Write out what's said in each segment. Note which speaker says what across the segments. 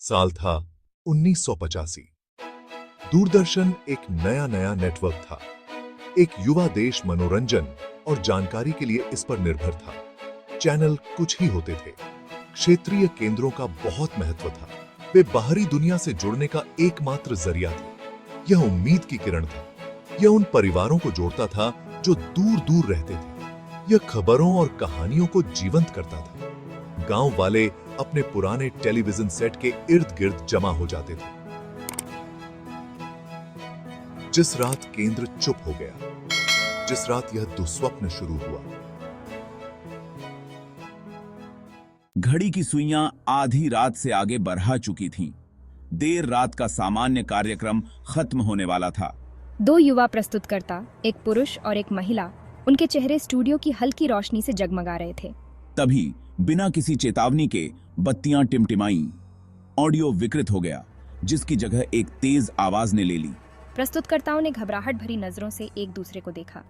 Speaker 1: साल था 1985। दूरदर्शन एक नया नया नेटवर्क था। एक युवा देश मनोरंजन और जानकारी के लिए इस पर निर्भर था। चैनल कुछ ही होते थे। क्षेत्रीय केंद्रों का बहुत महत्व था। वे बाहरी दुनिया से जुड़ने का एकमात्र जरिया थे। यह उम्मीद की किरण था। यह उन परिवारों को जोड़ता था जो दूर दूर रहते थे। यह खबरों और कहानियों को जीवंत करता था। गांव वाले अपने पुराने टेलीविजन सेट के इर्द गिर्द जमा हो जाते थे। जिस रात केंद्र चुप हो गया, जिस रात यह दुस्वप्न शुरू हुआ,
Speaker 2: घड़ी की सुइयां आधी रात से आगे बढ़ा चुकी थीं। देर रात का सामान्य कार्यक्रम खत्म होने वाला था।
Speaker 3: दो युवा प्रस्तुतकर्ता, एक पुरुष और एक महिला, उनके चेहरे स्टूडियो की हल्की रोशनी से जगमगा रहे थे।
Speaker 2: तभी बिना किसी चेतावनी के बत्तियां टिमटिमाईं। ऑडियो विकृत हो गया, जिसकी जगह एक तेज आवाज ने ले ली।
Speaker 3: प्रस्तुतकर्ताओं ने घबराहट भरी नजरों से एक दूसरे को देखा।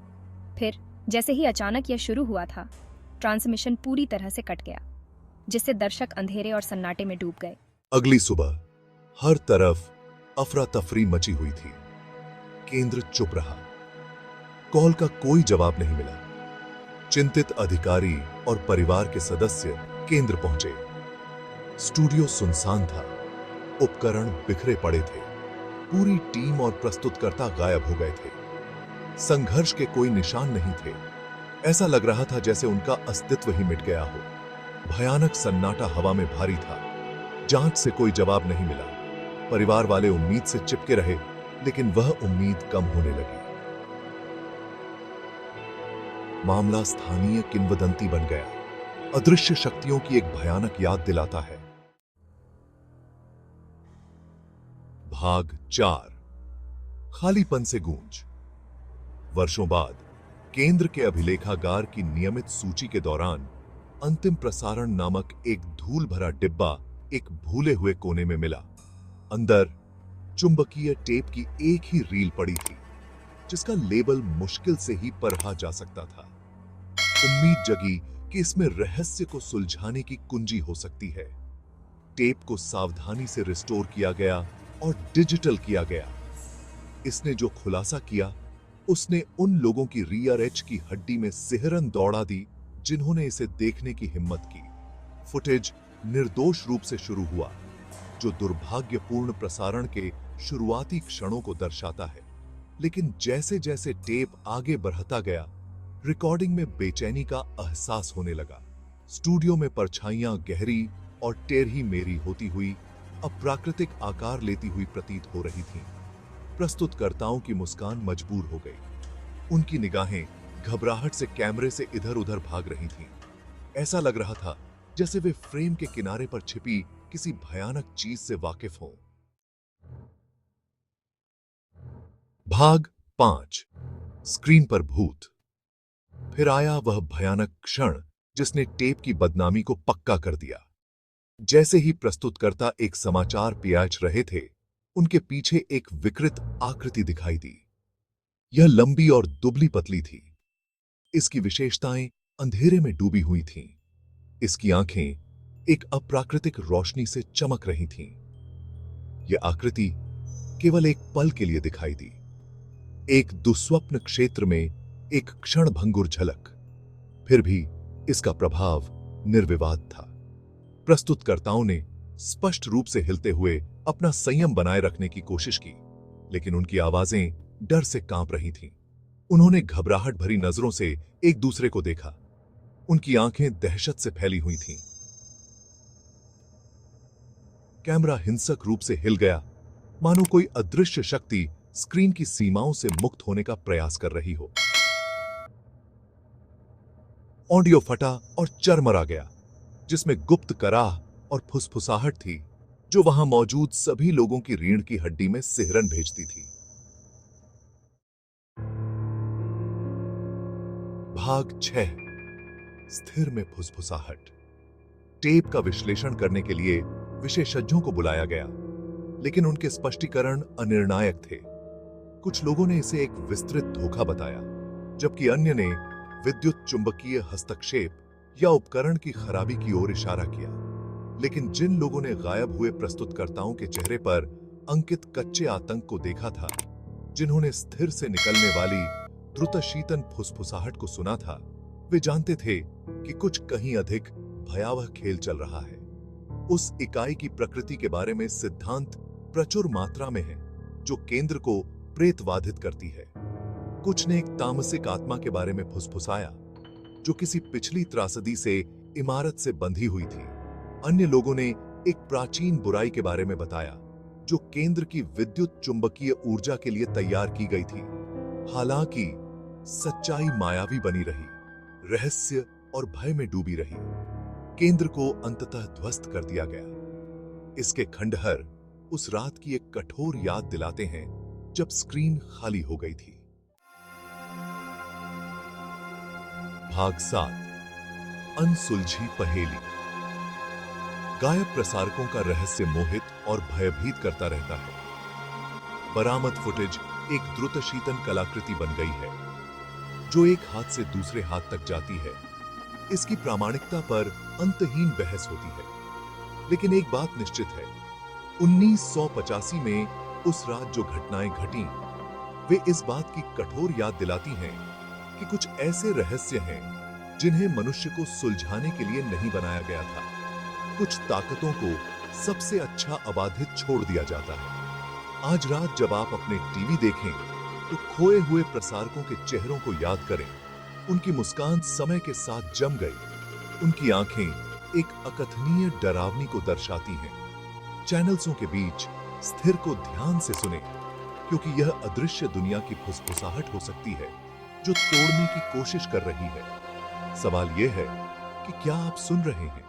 Speaker 3: फिर जैसे ही अचानक यह शुरू हुआ था, ट्रांसमिशन पूरी तरह से कट गया, जिससे दर्शक अंधेरे और सन्नाटे में डूब गए।
Speaker 1: अगली सुबह हर तरफ अफरा तफरी मची हुई थी। केंद्र चुप रहा। कॉल का कोई जवाब नहीं मिला। चिंतित अधिकारी और परिवार के सदस्य केंद्र पहुंचे। स्टूडियो सुनसान था। उपकरण बिखरे पड़े थे। पूरी टीम और प्रस्तुतकर्ता गायब हो गए थे। संघर्ष के कोई निशान नहीं थे। ऐसा लग रहा था जैसे उनका अस्तित्व ही मिट गया हो। भयानक सन्नाटा हवा में भारी था। जांच से कोई जवाब नहीं मिला। परिवार वाले उम्मीद से चिपके रहे, लेकिन वह उम्मीद कम होने लगी। मामला स्थानीय किंवदंती बन गया। अदृश्य शक्तियों की एक भयानक याद दिलाता है। भाग 4। खालीपन से गूंज। वर्षों बाद केंद्र के अभिलेखागार की नियमित सूची के दौरान अंतिम प्रसारण नामक एक धूल भरा डिब्बा एक भूले हुए कोने में मिला। अंदर चुंबकीय टेप की एक ही रील पड़ी थी, जिसका लेबल मुश्किल से ही पढ़ा जा सकता था। उम्मीद जगी कि इसमें रहस्य को सुलझाने की कुंजी हो सकती है। टेप को सावधानी से रिस्टोर किया गया और डिजिटल किया गया। इसने जो खुलासा किया, उसने उन लोगों की रियर एज की हड्डी में सिहरन दौड़ा दी जिन्होंने इसे देखने की हिम्मत की। फुटेज निर्दोष रूप से शुरू हुआ, जो दुर्भाग्यपूर्ण प्रसारण के शुरुआती क्षणों को दर्शाता है। लेकिन जैसे जैसे टेप आगे बढ़ता गया, रिकॉर्डिंग में बेचैनी का एहसास होने लगा। स्टूडियो में परछाइयां गहरी और टेढ़ी मेरी होती हुई अप्राकृतिक आकार लेती हुई प्रतीत हो रही थीं। प्रस्तुतकर्ताओं की मुस्कान मजबूर हो गई। उनकी निगाहें घबराहट से कैमरे से इधर उधर भाग रही थीं। ऐसा लग रहा था जैसे वे फ्रेम के किनारे पर छिपी किसी भयानक चीज से वाकिफ हों। भाग 5। स्क्रीन पर भूत। फिर आया वह भयानक क्षण जिसने टेप की बदनामी को पक्का कर दिया। जैसे ही प्रस्तुतकर्ता एक समाचार पियाच रहे थे, उनके पीछे एक विकृत आकृति दिखाई दी। यह लंबी और दुबली पतली थी। इसकी विशेषताएं अंधेरे में डूबी हुई थीं। इसकी आंखें एक अप्राकृतिक रोशनी से चमक रही थीं। यह आकृति केवल एक पल के लिए दिखाई दी। एक दुस्वप्न क्षेत्र में एक क्षणभंगुर झलक। फिर भी इसका प्रभाव निर्विवाद था। प्रस्तुतकर्ताओं ने स्पष्ट रूप से हिलते हुए अपना संयम बनाए रखने की कोशिश की, लेकिन उनकी आवाजें डर से कांप रही थीं। उन्होंने घबराहट भरी नजरों से एक दूसरे को देखा। उनकी आंखें दहशत से फैली हुई थीं। कैमरा हिंसक रूप से हिल गया, मानो कोई अदृश्य शक्ति स्क्रीन की सीमाओं से मुक्त होने का प्रयास कर रही हो। ऑडियो फटा और चरमरा गया, जिसमें गुप्त कराह और फुसफुसाहट थी, जो वहां मौजूद सभी लोगों की रीढ़ की हड्डी में सिहरन भेजती थी। भाग 6। स्थिर में फुसफुसाहट। टेप का विश्लेषण करने के लिए विशेषज्ञों को बुलाया गया, लेकिन उनके स्पष्टीकरण अनिर्णायक थे। कुछ लोगों ने इसे एक विस्तृत धोखा बताया, जबकि अन्य ने विद्युत चुंबकीय हस्तक्षेप या उपकरण की खराबी की ओर इशारा किया। लेकिन जिन लोगों ने गायब हुए प्रस्तुतकर्ताओं के चेहरे पर अंकित कच्चे आतंक को देखा था, जिन्होंने स्थिर से निकलने वाली द्रुतशीतन फुसफुसाहट को सुना था, वे जानते थे कि कुछ कहीं अधिक भयावह खेल चल रहा है। उस इकाई की प्रकृति के बारे में सिद्धांत प्रचुर मात्रा में है जो केंद्र को प्रेतवाधित करती है। कुछ ने एक तामसिक आत्मा के बारे में फुसफुसाया जो किसी पिछली त्रासदी से इमारत से बंधी हुई थी। अन्य लोगों ने एक प्राचीन बुराई के बारे में बताया जो केंद्र की विद्युत चुंबकीय ऊर्जा के लिए तैयार की गई थी। हालांकि सच्चाई मायावी बनी रही, रहस्य और भय में डूबी रही। केंद्र को अंततः ध्वस्त कर दिया गया। इसके खंडहर उस रात की एक कठोर याद दिलाते हैं जब स्क्रीन खाली हो गई थी। भाग 7, अनसुलझी पहेली। गायब प्रसारकों का रहस्य मोहित और भयभीत करता रहता है। बरामद फुटेज एक द्रुतशीतन कलाकृति बन गई है जो एक हाथ से दूसरे हाथ तक जाती है। इसकी प्रामाणिकता पर अंतहीन बहस होती है, लेकिन एक बात निश्चित है, 1985 में उस रात जो घटनाएं घटीं, वे इस बात की कठोर याद दिलाती हैं कि कुछ ऐसे रहस्य हैं जिन्हें मनुष्य को सुलझाने के लिए नहीं बनाया गया था। कुछ ताकतों को सबसे अच्छा अबाधित छोड़ दिया जाता है। आज रात जब आप अपने टीवी देखें तो खोए हुए प्रसारकों के चेहरों को याद करें। उनकी मुस्कान समय के साथ जम गई। उनकी आंखें एक अकथनीय डरावनी को दर्शाती हैं। चैनल्सों के बीच स्थिर को ध्यान से सुने, क्योंकि यह अदृश्य दुनिया की फुसफुसाहट हो सकती है जो तोड़ने की कोशिश कर रही है। सवाल यह है कि क्या आप सुन रहे हैं?